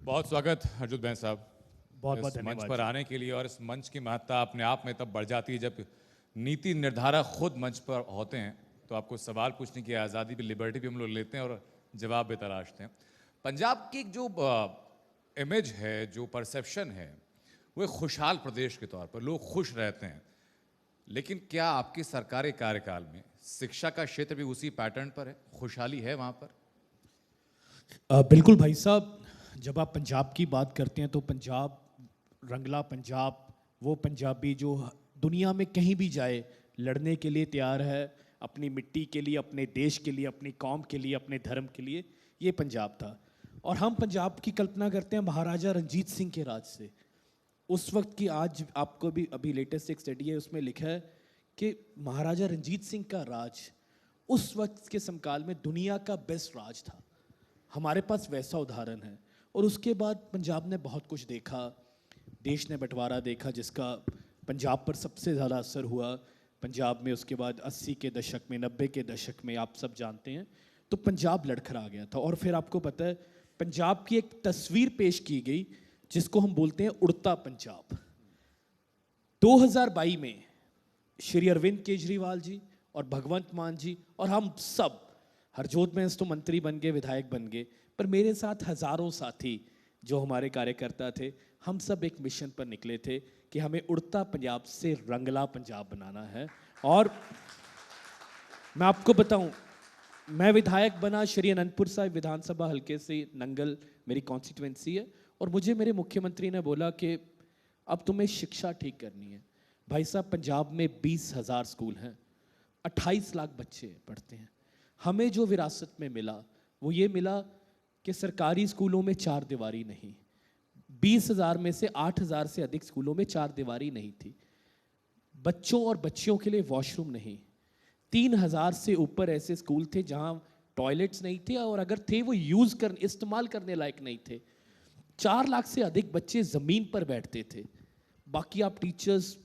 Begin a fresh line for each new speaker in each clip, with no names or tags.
बहुत स्वागत हरजुत बैन साहब।
बहुत बहुत
इस मंच
धन्यवाद
पर आने के लिए। और इस मंच की महत्ता अपने आप में तब बढ़ जाती है जब नीति निर्धारक खुद मंच पर होते हैं, तो आपको सवाल पूछने की आज़ादी भी, लिबर्टी भी हम लोग लेते हैं और जवाब भी तलाशते हैं। पंजाब की जो इमेज है, जो परसेप्शन है, वो एक खुशहाल प्रदेश के तौर पर लोग खुश रहते हैं। लेकिन क्या आपकी सरकारी कार्यकाल में शिक्षा का क्षेत्र भी उसी पैटर्न पर है? खुशहाली है वहाँ पर?
बिल्कुल भाई साहब, जब आप पंजाब की बात करते हैं तो पंजाब, रंगला पंजाब, वो पंजाबी जो दुनिया में कहीं भी जाए लड़ने के लिए तैयार है, अपनी मिट्टी के लिए, अपने देश के लिए, अपनी कौम के लिए, अपने धर्म के लिए, ये पंजाब था। और हम पंजाब की कल्पना करते हैं महाराजा रंजीत सिंह के राज से। उस वक्त की, आज आपको भी अभी लेटेस्ट एक स्टडी है, उसमें लिखा है कि महाराजा रंजीत सिंह का राज उस वक्त के समकाल में दुनिया का बेस्ट राज था। हमारे पास वैसा उदाहरण है। और उसके बाद पंजाब ने बहुत कुछ देखा, देश ने बंटवारा देखा जिसका पंजाब पर सबसे ज़्यादा असर हुआ। पंजाब में उसके बाद 80 के दशक में, 90 के दशक में, आप सब जानते हैं, तो पंजाब लड़खड़ा गया था। और फिर आपको पता है, पंजाब की एक तस्वीर पेश की गई जिसको हम बोलते हैं उड़ता पंजाब। 2022 में श्री अरविंद केजरीवाल जी और भगवंत मान जी और हम सब, हरजोत में तो मंत्री बन गए, विधायक बन गए, पर मेरे साथ हजारों साथी जो हमारे कार्यकर्ता थे, हम सब एक मिशन पर निकले थे कि हमें उड़ता पंजाब से रंगला पंजाब बनाना है। और मैं आपको बताऊं, मैं विधायक बना श्री अनंतपुर साहिब विधानसभा हल्के से, नंगल मेरी कॉन्स्टिट्यूएंसी है, और मुझे मेरे मुख्यमंत्री ने बोला कि अब तुम्हें शिक्षा ठीक करनी है। भाई साहब, पंजाब में 20,000 स्कूल हैं, 28 लाख बच्चे पढ़ते हैं। हमें जो विरासत में मिला वो ये मिला कि सरकारी स्कूलों में चार दीवारी नहीं, 20,000 में से 8,000 से अधिक स्कूलों में चार दीवारी नहीं थी। बच्चों और बच्चियों के लिए वॉशरूम नहीं। 3,000 से ऊपर ऐसे स्कूल थे जहां टॉयलेट्स नहीं थे, और अगर थे वो इस्तेमाल करने लायक नहीं थे। 4 लाख से अधिक बच्चे जमीन पर बैठते थे। बाकी आप टीचर्स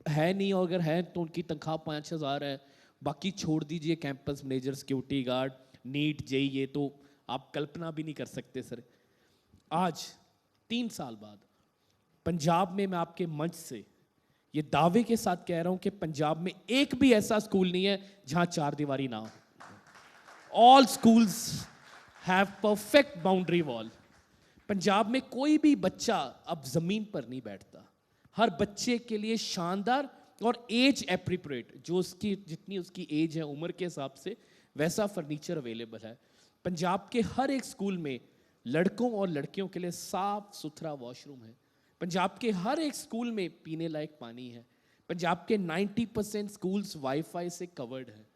है नहीं, और अगर है तो उनकी तनख्वाह 5,000 है। बाकी छोड़ दीजिए, campus manager, security guard, NEET, JEE, ये तो आप कल्पना भी नहीं कर सकते सर। आज 3 साल बाद पंजाब में, मैं आपके मंच से ये दावे के साथ कह रहा हूं कि पंजाब में एक भी ऐसा स्कूल नहीं है जहां चार दीवारी ना हो। All schools have perfect boundary wall. Punjab में कोई भी बच्चा अब जमीन पर नहीं बैठता। हर बच्चे के लिए शानदार और एज एप्रोप्रिएट, जो उसकी जितनी उसकी एज है, उम्र के हिसाब से वैसा फर्नीचर अवेलेबल है। पंजाब के हर एक स्कूल में लड़कों और लड़कियों के लिए साफ सुथरा वॉशरूम है। पंजाब के हर एक स्कूल में पीने लायक पानी है। पंजाब के 90% स्कूल्स वाईफाई से कवर्ड है।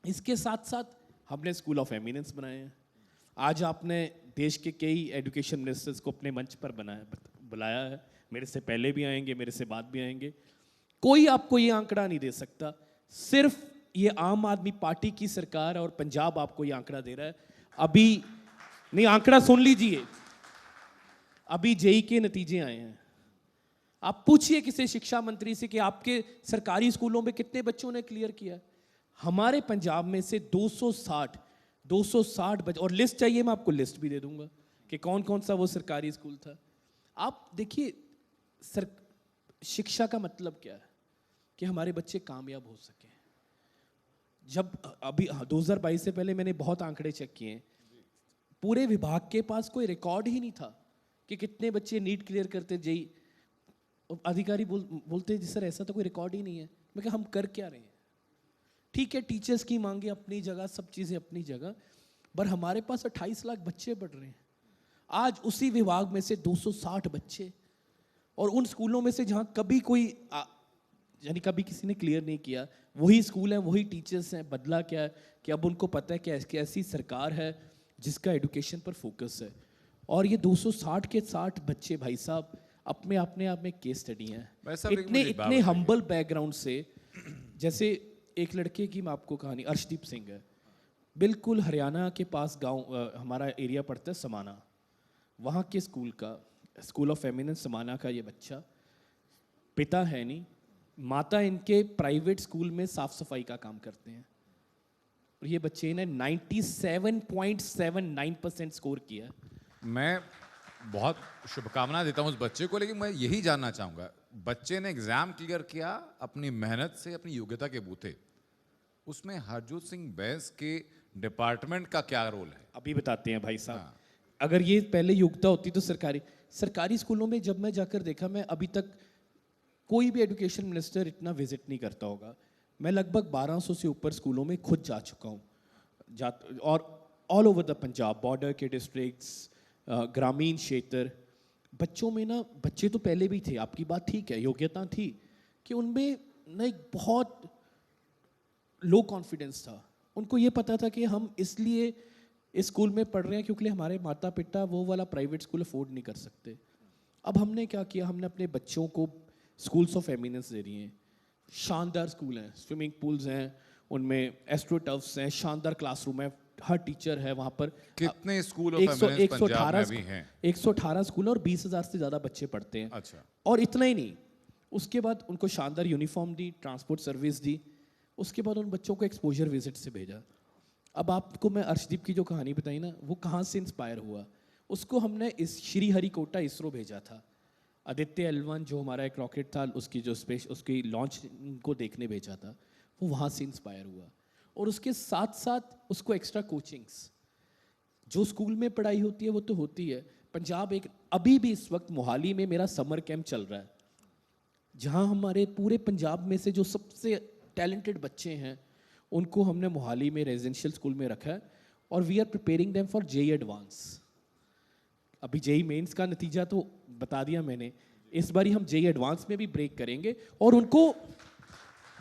इसके साथ साथ हमने स्कूल ऑफ एमिनेंस बनाए हैं। आज आपने देश के कई एजुकेशन मिनिस्टर्स को अपने मंच पर बुलाया है। मेरे से पहले भी आएंगे, मेरे से बाद भी आएंगे। कोई आपको ये आंकड़ा नहीं दे सकता, सिर्फ ये आम आदमी पार्टी की सरकार है और पंजाब आपको ये आंकड़ा दे रहा है। अभी नहीं, आंकड़ा सुन लीजिए, अभी जेई के नतीजे आए हैं। आप पूछिए किसी शिक्षा मंत्री से कि आपके सरकारी स्कूलों में कितने बच्चों ने क्लियर किया। हमारे पंजाब में से 260 बच्चे, और लिस्ट चाहिए मैं आपको लिस्ट भी दे दूंगा कि कौन कौन सा वो सरकारी स्कूल था। आप देखिए, शिक्षा का मतलब क्या है कि हमारे बच्चे कामयाब हो सके। जब अभी 2022 से पहले मैंने बहुत आंकड़े चेक किए हैं, पूरे विभाग के पास कोई रिकॉर्ड ही नहीं था कि कितने बच्चे नीट क्लियर करते, जेई। अधिकारी बोलते जी सर ऐसा तो कोई रिकॉर्ड ही नहीं है। मैं कहा हम कर क्या रहे हैं? ठीक है, टीचर्स की मांगे अपनी जगह, सब चीज़ें अपनी जगह, पर हमारे पास 28 लाख बच्चे पढ़ रहे हैं। आज उसी विभाग में से 260 बच्चे, और उन स्कूलों में से जहां कभी कोई यानी कभी किसी ने क्लियर नहीं किया, वही स्कूल हैं, वही टीचर्स हैं। बदला क्या है कि अब उनको पता है कि ऐसी सरकार है जिसका एजुकेशन पर फोकस है। और ये 260 के 60 बच्चे भाई साहब अपने आप में केस स्टडी हैं। इतने हम्बल बैकग्राउंड से। जैसे एक लड़के की मैं आपको कहानी, अर्शदीप सिंह है, बिल्कुल हरियाणा के पास गांव, हमारा एरिया पड़ता है समाना, वहाँ के स्कूल का, स्कूल ऑफ एमिनेंस समाना का ये बच्चा, पिता है नहीं, माता इनके प्राइवेट स्कूल में साफ सफाई का काम करते हैं, और ये बच्चे ने 97.79% स्कोर किया।
मैं बहुत शुभकामनाएं देता हूं उस बच्चे को, लेकिन मैं यही जानना चाहूंगा, बच्चे ने एग्जाम क्लियर किया अपनी मेहनत से, अपनी योग्यता के बूते, उसमें हरजोत सिंह बैंस के डिपार्टमेंट का क्या रोल है?
अभी बताते हैं भाई साहब।
हाँ।
अगर ये पहले योग्यता होती तो सरकारी सरकारी स्कूलों में जब मैं जाकर देखा, मैं अभी तक कोई भी एजुकेशन मिनिस्टर इतना विजिट नहीं करता होगा। मैं लगभग 1200 से ऊपर स्कूलों में खुद जा चुका हूँ, और all over the Punjab, border के डिस्ट्रिक्ट्स, ग्रामीण क्षेत्र। बच्चों में ना, बच्चे तो पहले भी थे, आपकी बात ठीक है, योग्यता थी, कि उनमें ना एक बहुत लो कॉन्फिडेंस था। उनको ये पता था कि हम इसलिए इस स्कूल में पढ़ रहे हैं क्योंकि हमारे माता पिता वो वाला प्राइवेट स्कूल अफोर्ड नहीं कर सकते। अब हमने क्या किया, हमने अपने बच्चों को स्कूल्स ऑफ एमिनेंस दे रही हैं। शानदार स्कूल हैं, स्विमिंग पूल्स हैं, उनमें एस्ट्रो टर्फ्स हैं, शानदार क्लासरूम है, हर टीचर है वहाँ पर।
कितने स्कूल ऑफ एमिनेंस पंजाब में भी हैं?
118 स्कूल और 20,000 से ज़्यादा बच्चे पढ़ते हैं।
अच्छा।
और इतना ही नहीं, उसके बाद उनको शानदार यूनिफॉर्म दी, ट्रांसपोर्ट सर्विस दी, उसके बाद उन बच्चों को एक्सपोजर विजिट से भेजा। अब आपको मैं अर्शदीप की जो कहानी बताई ना, वो कहाँ से इंस्पायर हुआ, उसको हमने इस श्री हरिकोटा इसरो भेजा था। आदित्य L1 जो हमारा एक रॉकेट था, उसकी जो स्पेस, उसकी लॉन्च को देखने भेजा था, वो वहाँ से इंस्पायर हुआ। और उसके साथ साथ उसको एक्स्ट्रा कोचिंग्स, जो स्कूल में पढ़ाई होती है वो तो होती है। पंजाब एक, अभी भी इस वक्त मोहाली में मेरा समर कैंप चल रहा है, जहाँ हमारे पूरे पंजाब में से जो सबसे टैलेंटेड बच्चे हैं उनको हमने मोहाली में रेजिडेंशियल स्कूल में रखा है, और we are preparing them for JEE advance. अभी जेई मेंस का नतीजा तो बता दिया मैंने, इस बारी हम जेई एडवांस में भी ब्रेक करेंगे, और उनको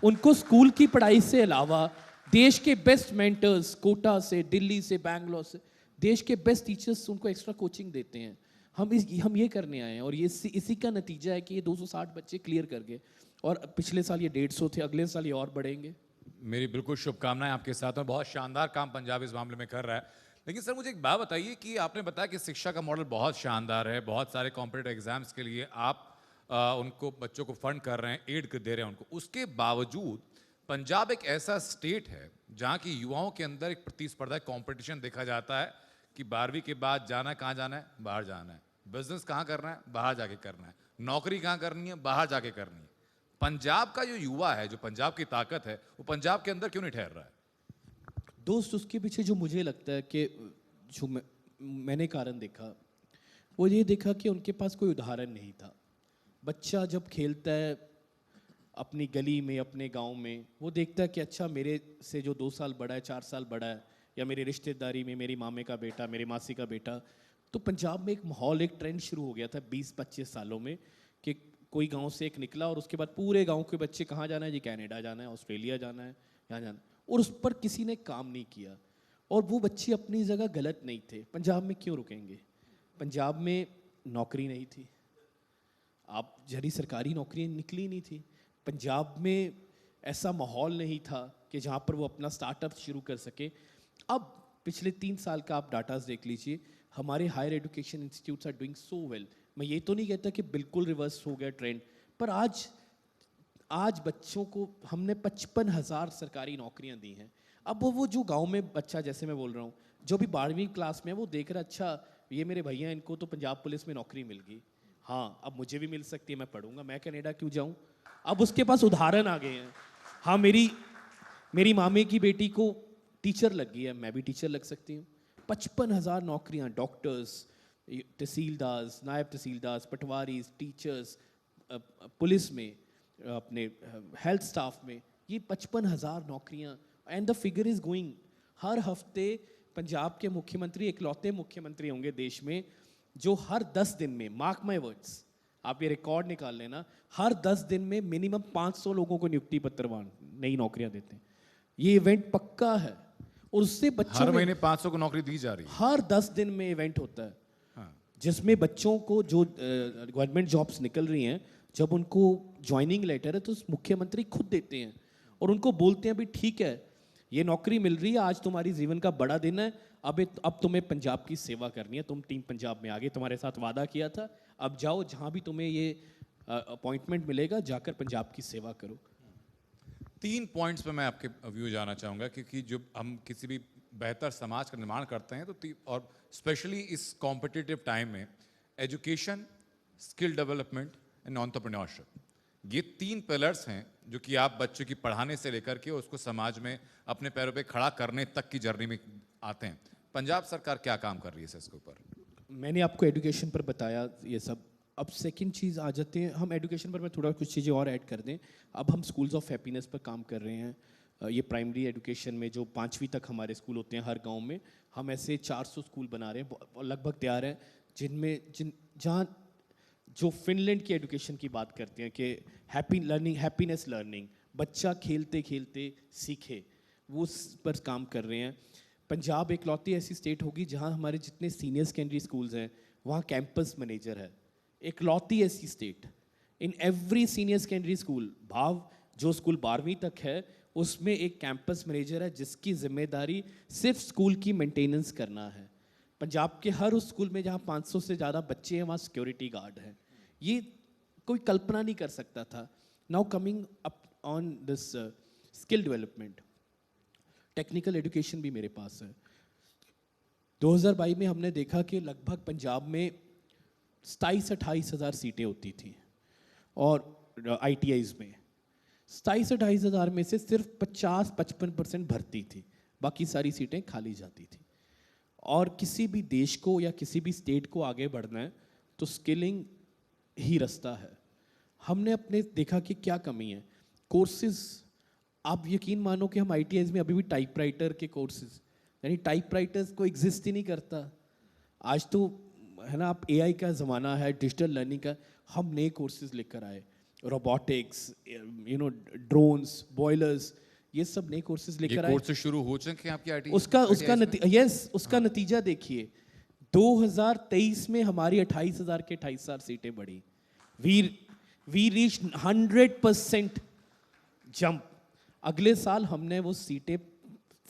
उनको स्कूल की पढ़ाई से अलावा देश के बेस्ट मेंटर्स, कोटा से, दिल्ली से, बैंगलोर से, देश के बेस्ट टीचर्स उनको एक्स्ट्रा कोचिंग देते हैं। हम ये करने आए हैं, और ये इसी का नतीजा है कि ये 260 बच्चे क्लियर कर गए, और पिछले साल ये 150 थे, अगले साल ये और बढ़ेंगे।
मेरी बिल्कुल शुभकामनाएं आपके साथ, और बहुत शानदार काम पंजाब इस मामले में कर रहा है। लेकिन सर मुझे एक बात बताइए कि आपने बताया कि शिक्षा का मॉडल बहुत शानदार है, बहुत सारे कॉम्पिटिटिव एग्जाम्स के लिए आप उनको, बच्चों को फंड कर रहे हैं, एड दे रहे हैं उनको, उसके बावजूद पंजाब एक ऐसा स्टेट है जहाँ की युवाओं के अंदर एक प्रतिस्पर्धा, कंपटीशन देखा जाता है कि 12वीं के बाद जाना है, कहाँ जाना है, बाहर जाना है, बिजनेस कहाँ करना है, बाहर जाके करना है, नौकरी कहाँ करनी है, बाहर जाके करनी है। पंजाब का जो युवा है, जो पंजाब की ताकत है, वो पंजाब के अंदर क्यों नहीं ठहर रहा है?
दोस्त, उसके पीछे जो मुझे लगता है कि जो मैंने कारण देखा, वो ये देखा कि उनके पास कोई उदाहरण नहीं था। बच्चा जब खेलता है अपनी गली में, अपने गांव में, वो देखता है कि अच्छा, मेरे से जो 2 साल बड़ा है, 4 साल बड़ा है, या मेरी रिश्तेदारी में मेरी मामे का बेटा, मेरी मासी का बेटा। तो पंजाब में एक माहौल, एक ट्रेंड शुरू हो गया था 20-25 सालों में, कि कोई गांव से एक निकला और उसके बाद पूरे गांव के बच्चे कहाँ जाना है जी, कनाडा जाना है, ऑस्ट्रेलिया जाना है, यहाँ जाना है, और उस पर किसी ने काम नहीं किया। और वो बच्चे अपनी जगह गलत नहीं थे। पंजाब में क्यों रुकेंगे? पंजाब में नौकरी नहीं थी, आप जरी सरकारी नौकरी निकली नहीं थी। पंजाब में ऐसा माहौल नहीं था कि जहाँ पर वो अपना स्टार्टअप शुरू कर सके। अब पिछले 3 साल का आप डाटास देख लीजिए, हमारे higher education institutes are doing so well. मैं ये तो नहीं कहता कि बिल्कुल रिवर्स हो गया ट्रेंड, पर आज बच्चों को हमने 55,000 सरकारी नौकरियां दी हैं। अब वो जो गांव में बच्चा, जैसे मैं बोल रहा हूँ, जो भी 12वीं क्लास में है, वो देख रहा, अच्छा ये मेरे भैया, इनको तो पंजाब पुलिस में नौकरी मिल गई, हाँ अब मुझे भी मिल सकती है, मैं पढ़ूंगा, मैं कनाडा क्यों जाऊँ। अब उसके पास उदाहरण आ गए हैं। हाँ, मेरी मामे की बेटी को टीचर लग गई है, मैं भी टीचर लग सकती हूँ। 55,000 नौकरियाँ, डॉक्टर्स, तहसीलदार, नायब तहसीलदार, पटवारी, टीचर्स, पुलिस में, अपने हेल्थ स्टाफ में, ये 55,000 नौकरियाँ, and the figure is going. हर हफ्ते पंजाब के मुख्यमंत्री इकलौते मुख्यमंत्री होंगे देश में जो हर 10 दिन में, मार्क माय वर्ड्स, आप ये रिकॉर्ड निकाल लेना, हर 10 दिन में मिनिमम 500 लोगों को नियुक्ति पत्र, नई नौकरियां देते हैं। ये इवेंट पक्का है, और उससे बच्चों
हर महीने 500 को नौकरी दी जा रही है।
हर 10 दिन में इवेंट होता है,
हाँ।
जिसमें बच्चों को, जो गवर्नमेंट जॉब्स निकल रही हैं, जब उनको ज्वाइनिंग लेटर है तो मुख्यमंत्री खुद देते हैं, और उनको बोलते हैं भी ठीक है, ये नौकरी मिल रही है, आज तुम्हारी जीवन का बड़ा दिन है, अब तुम्हें पंजाब की सेवा करनी है, तुम टीम पंजाब में आगे, तुम्हारे साथ वादा किया था, अब जाओ, जहाँ भी तुम्हें ये अपॉइंटमेंट मिलेगा, जाकर पंजाब की सेवा करो।
3 पॉइंट्स पे मैं आपके व्यू जानना चाहूँगा, क्योंकि जो हम किसी भी बेहतर समाज का निर्माण करते हैं, तो और स्पेशली इस कॉम्पिटिटिव टाइम में education, skill development and entrepreneurship. ये 3 पिलर्स हैं जो कि आप बच्चों की पढ़ाने से लेकर के उसको समाज में अपने पैरों पे खड़ा करने तक की जर्नी में आते हैं। पंजाब सरकार क्या काम कर रही है इसके ऊपर?
मैंने आपको एजुकेशन पर बताया ये सब। अब सेकंड चीज़ आ जाते हैं हम एजुकेशन पर, मैं थोड़ा कुछ चीज़ें और ऐड कर दें। अब हम स्कूल्स ऑफ हैप्पीनेस पर काम कर रहे हैं। ये प्राइमरी एजुकेशन में जो 5वीं तक हमारे स्कूल होते हैं हर गांव में, हम ऐसे 400 स्कूल बना रहे हैं, लगभग तैयार हैं, जहाँ जो फिनलैंड की एजुकेशन की बात करते हैं कि हैप्पीनेस लर्निंग, बच्चा खेलते खेलते सीखे, वो उस पर काम कर रहे हैं। पंजाब एकलौती ऐसी स्टेट होगी जहाँ हमारे जितने सीनियर सेकेंडरी स्कूल्स हैं वहाँ कैंपस मैनेजर है। एकलौती ऐसी state in every senior secondary school, भाव जो स्कूल 12वीं तक है उसमें एक कैंपस मैनेजर है जिसकी जिम्मेदारी सिर्फ स्कूल की मेंटेनेंस करना है। पंजाब के हर उस स्कूल में जहाँ 500 से ज़्यादा बच्चे हैं वहाँ सिक्योरिटी गार्ड है। ये कोई कल्पना नहीं कर सकता था। Now coming up on this skill development, technical education भी मेरे पास है। 2022 में हमने देखा कि लगभग पंजाब में 27-28 हज़ार सीटें होती थी और ITIs में 27-28 हज़ार में से सिर्फ 50-55% भर्ती थी, बाकी सारी सीटें खाली जाती थी। और किसी भी देश को या किसी भी स्टेट को आगे बढ़ना है तो स्किलिंग ही रास्ता है। हमने अपने देखा कि क्या कमी है। कोर्सेज, आप यकीन मानो कि हम ITIs में अभी भी टाइपराइटर के कोर्सेज, यानी टाइपराइटर्स को एग्जिस्ट ही नहीं करता। आज तो है ना, आप AI का ज़माना है, डिजिटल लर्निंग का, हम नए कोर्सेज लेकर आए, रोबोटिक्स, ड्रोन्स, बॉयलर्स, ये सब नए कोर्सेज लेकर आए।
कोर्सेज शुरू हो चुके हैं आपकी ITI?
उसका नतीजा देखिए। 2023 में हमारी 28,000 के 28,000 सीटें बढ़ी। We reach 100% jump. अगले साल हमने वो सीटें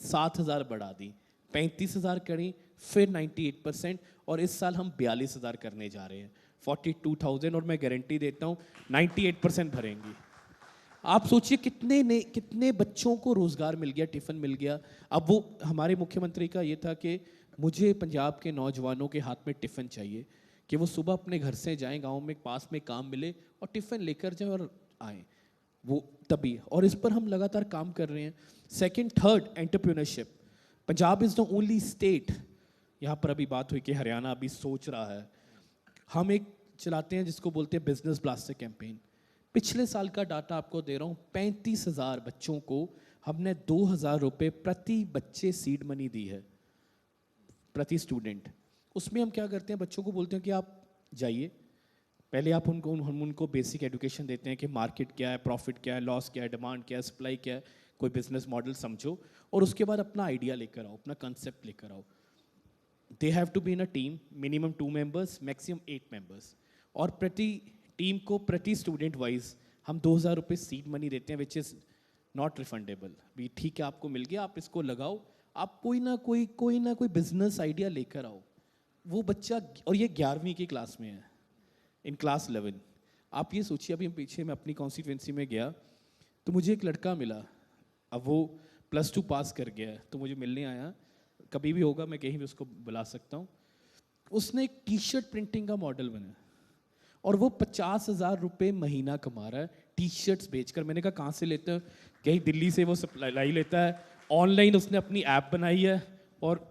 7,000 बढ़ा दी, 35,000 करी, फिर 98%, और इस साल हम 42,000 करने जा रहे हैं, 42,000, और मैं गारंटी देता हूँ 98% भरेंगी। आप सोचिए कितने बच्चों को रोजगार मिल गया, टिफिन मिल गया। अब वो हमारे मुख्यमंत्री का ये था कि मुझे पंजाब के नौजवानों के हाथ में टिफिन चाहिए, कि वो सुबह अपने घर से जाएं, गांव में पास में काम मिले और टिफिन लेकर जाएं और आएं, वो तभी। और इस पर हम लगातार काम कर रहे हैं। Second, third, entrepreneurship. Punjab is the only state, यहाँ पर अभी बात हुई कि हरियाणा अभी सोच रहा है, हम एक चलाते हैं जिसको बोलते हैं बिजनेस ब्लास्टर कैंपेन। पिछले साल का डाटा आपको दे रहा हूँ, 35,000 बच्चों को हमने 2,000 रुपये प्रति बच्चे सीड मनी दी है, प्रति स्टूडेंट। उसमें हम क्या करते हैं, बच्चों को बोलते हैं कि आप जाइए, पहले आप हम उनको बेसिक एजुकेशन देते हैं कि मार्केट क्या है, प्रॉफिट क्या है, लॉस क्या है, डिमांड क्या है, सप्लाई क्या है, कोई बिजनेस मॉडल समझो, और उसके बाद अपना आइडिया लेकर आओ, अपना कंसेप्ट लेकर आओ। They have to be in a team, minimum 2 members, maximum 8 members, और प्रति टीम को प्रति स्टूडेंट वाइज हम 2,000 रुपये सीड मनी देते हैं, विच इज़ नॉट रिफंडेबल। भी ठीक है, आपको मिल गया, आप इसको लगाओ, आप कोई ना कोई बिजनेस आइडिया लेकर आओ। वो बच्चा, और ये 11वीं की क्लास में है, इन क्लास 11। आप ये सोचिए, अभी पीछे मैं अपनी कॉन्स्टिट्यूंसी में गया तो मुझे एक लड़का मिला, अब वो +2 पास कर गया है, तो मुझे मिलने आया, कभी भी होगा मैं कहीं भी उसको बुला सकता हूँ। उसने एक T-शर्ट प्रिंटिंग का मॉडल बनाया और वो 50,000 रुपये महीना कमा रहा है T-शर्ट्स बेचकर। मैंने कहा कहाँ से लेते हो? कहीं दिल्ली से वो सप्लाई लेता है, ऑनलाइन उसने अपनी ऐप बनाई है, और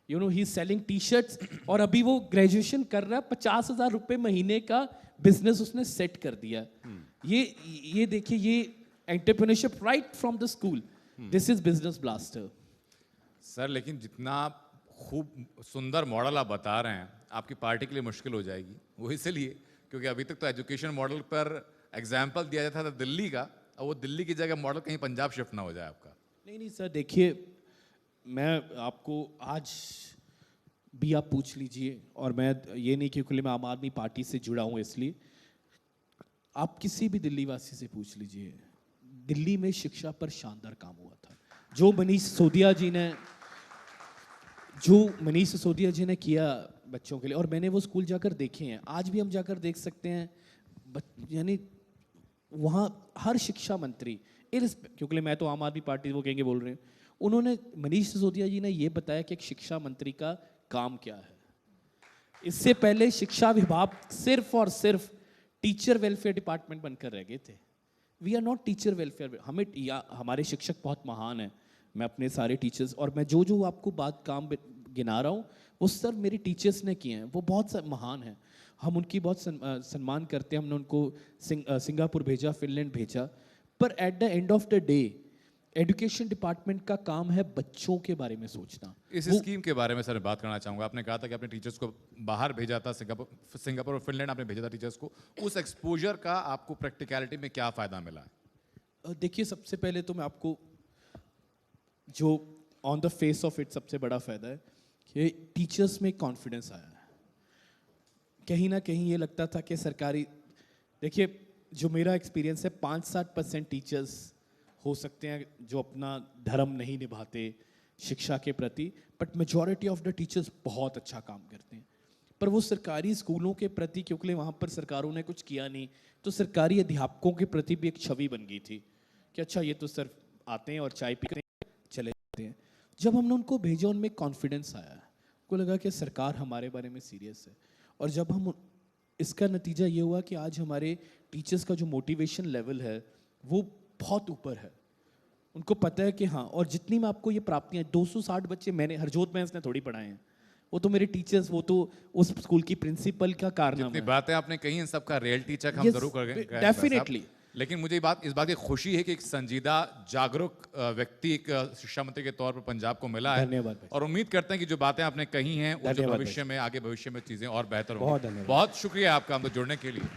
ही इज सेलिंग T-शर्ट्स, और अभी वो ग्रेजुएशन कर रहा है, 50,000 रुपये महीने का बिजनेस उसने सेट कर दिया। ये देखिए, ये entrepreneurship right from the school, this is business blaster.
Sir, लेकिन जितना खूब सुंदर मॉडल आप बता रहे हैं, आपकी पार्टी के लिए मुश्किल हो जाएगी। वो इसलिए क्योंकि अभी तक तो एजुकेशन मॉडल पर एग्जाम्पल दिया जाता था दिल्ली का, और वो दिल्ली की जगह मॉडल कहीं पंजाब शिफ्ट ना हो जाए आपका।
नहीं सर, देखिए, मैं आपको आज भी आप पूछ लीजिए, और मैं ये नहीं क्योंकि मैं आम आदमी पार्टी से जुड़ा हूँ इसलिए, आप किसी भी दिल्ली वासी से पूछ लीजिए, दिल्ली में शिक्षा पर शानदार काम हुआ था। जो मनीष सिसोदिया जी ने किया बच्चों के लिए, और मैंने वो स्कूल जाकर देखे हैं, आज भी हम जाकर देख सकते हैं। यानी वहाँ हर शिक्षा मंत्री, क्योंकि मैं तो आम आदमी पार्टी वो कहेंगे बोल रहे हैं, उन्होंने, मनीष सिसोदिया जी ने ये बताया कि एक शिक्षा मंत्री का काम क्या है। इससे पहले शिक्षा विभाग सिर्फ और सिर्फ टीचर वेलफेयर डिपार्टमेंट बनकर रह गए थे। We are not teacher welfare. हमारे शिक्षक बहुत महान हैं। मैं अपने सारे टीचर्स और मैं जो आपको काम गिना रहा हूँ वो सब मेरे टीचर्स ने किए हैं। वो बहुत महान हैं। हम उनकी बहुत सम्मान करते हैं। हमने उनको सिंगापुर भेजा, फिनलैंड भेजा। पर at the end of the day education department का काम है बच्चों के बारे में सोचना।
इस स्कीम के बारे में सर बात करना चाहूँगा। आपने कहा था कि अपने टीचर्स को बाहर भेजा था, सिंगापुर और फिनलैंड आपने भेजा था टीचर्स को। उस एक्सपोजर का आपको प्रैक्टिकलिटी में क्या फ़ायदा मिला है?
देखिए, सबसे पहले तो मैं आपको जो on the face of it सबसे बड़ा फ़ायदा है कि टीचर्स में कॉन्फिडेंस आया है। कहीं ना कहीं ये लगता था कि सरकारी, देखिए जो मेरा एक्सपीरियंस है 5-7% टीचर्स हो सकते हैं जो अपना धर्म नहीं निभाते शिक्षा के प्रति, but majority of the teachers बहुत अच्छा काम करते हैं। पर वो सरकारी स्कूलों के प्रति, क्योंकि वहाँ पर सरकारों ने कुछ किया नहीं, तो सरकारी अध्यापकों के प्रति भी एक छवि बन गई थी कि अच्छा ये तो सिर्फ आते हैं और चाय पीते हैं चले जाते हैं। जब हमने उनको भेजा उनमें कॉन्फिडेंस आया, उनको लगा कि सरकार हमारे बारे में सीरियस है। और जब हम, इसका नतीजा ये हुआ कि आज हमारे टीचर्स का जो मोटिवेशन लेवल है वो बहुत ऊपर है। उनको पता है कि हाँ, और जितनी मैं आपको ये प्राप्तियाँ, 260 बच्चे मैंने हरजोत में इसने थोड़ी पढ़ाए हैं, वो तो मेरे टीचर्स, वो तो उस स्कूल की प्रिंसिपल का कारनामा
जितनी
है।
बातें आपने कही इन सबका रियलिटी चेक हम जरूर करेंगे
डेफिनेटली।
लेकिन मुझे इस बात की खुशी है कि एक संजीदा जागरूक व्यक्ति एक शिक्षा मंत्री के तौर पर पंजाब को मिला है।
धन्यवाद भाई।
और उम्मीद करते हैं कि जो बातें आपने कही हैं वो जो
धन्यवाद
भविष्य में चीजें और बेहतर
बहुत
होंगी।
धन्यवाद।
बहुत शुक्रिया आपका हमसे जुड़ने के लिए।